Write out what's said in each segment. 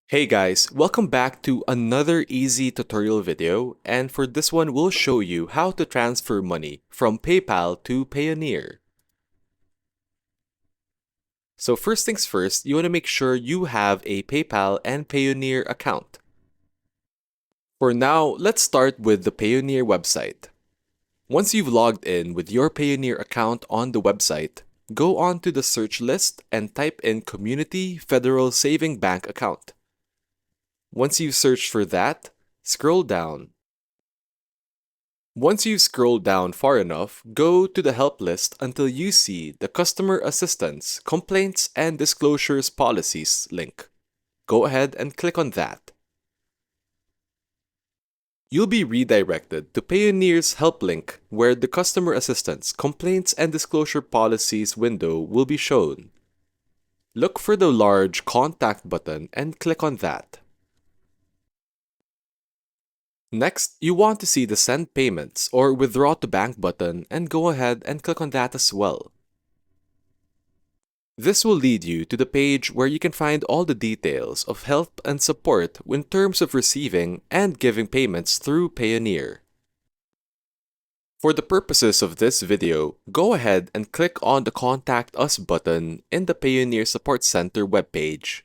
Hey guys, welcome back to another easy tutorial video, and for this one we'll show you how to transfer money from PayPal to Payoneer. So first things first, you want to make sure you have a PayPal and Payoneer account. For now, let's start with the Payoneer website. Once you've logged in with your Payoneer account on the website, go on to the search list and type in Community Federal Saving Bank Account. Once you've searched for that, scroll down. Once you've scrolled down far enough, go to the help list until you see the Customer Assistance, Complaints and Disclosures Policies link. Go ahead and click on that. You'll be redirected to Payoneer's help link where the Customer Assistance, Complaints and Disclosure Policies window will be shown. Look for the large Contact button and click on that. Next, you want to see the Send Payments or Withdraw to Bank button and go ahead and click on that as well. This will lead you to the page where you can find all the details of help and support in terms of receiving and giving payments through Payoneer. For the purposes of this video, go ahead and click on the Contact Us button in the Payoneer Support Center webpage.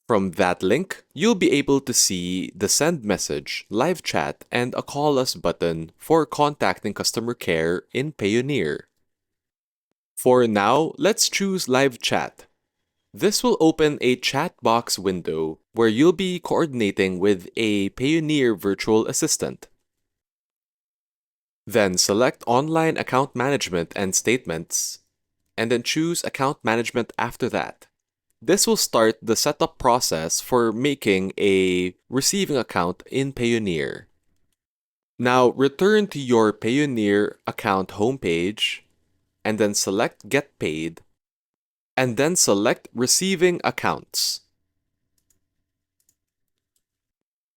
From that link, you'll be able to see the send message, live chat, and a call us button for contacting customer care in Payoneer. For now, let's choose live chat. This will open a chat box window where you'll be coordinating with a Payoneer virtual assistant. Then select Online Account Management and Statements, and then choose Account Management after that. This will start the setup process for making a receiving account in Payoneer. Now return to your Payoneer account homepage and then select Get Paid and then select Receiving Accounts.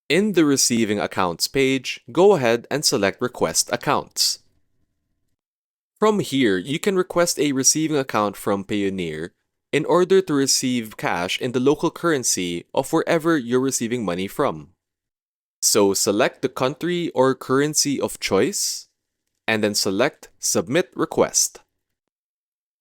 In the Receiving Accounts page, go ahead and select Request Accounts. From here, you can request a receiving account from Payoneer in order to receive cash in the local currency of wherever you're receiving money from. So select the country or currency of choice, and then select Submit Request.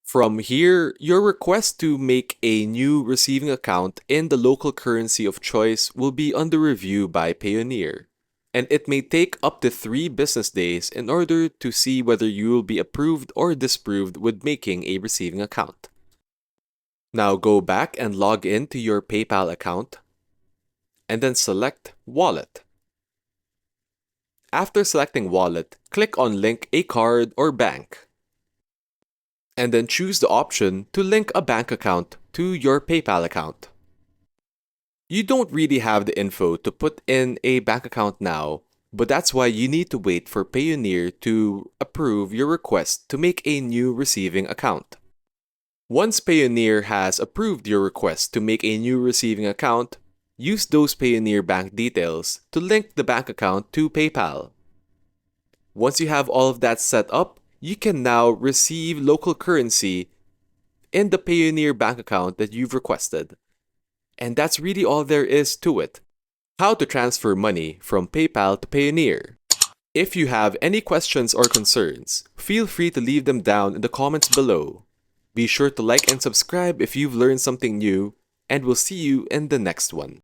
From here, your request to make a new receiving account in the local currency of choice will be under review by Payoneer, and it may take up to 3 business days in order to see whether you will be approved or disapproved with making a receiving account. Now go back and log in to your PayPal account and then select Wallet. After selecting Wallet, click on Link a card or bank. And then choose the option to link a bank account to your PayPal account. You don't really have the info to put in a bank account now, but that's why you need to wait for Payoneer to approve your request to make a new receiving account. Once Payoneer has approved your request to make a new receiving account, use those Payoneer bank details to link the bank account to PayPal. Once you have all of that set up, you can now receive local currency in the Payoneer bank account that you've requested. And that's really all there is to it. How to transfer money from PayPal to Payoneer. If you have any questions or concerns, feel free to leave them down in the comments below. Be sure to like and subscribe if you've learned something new, and we'll see you in the next one.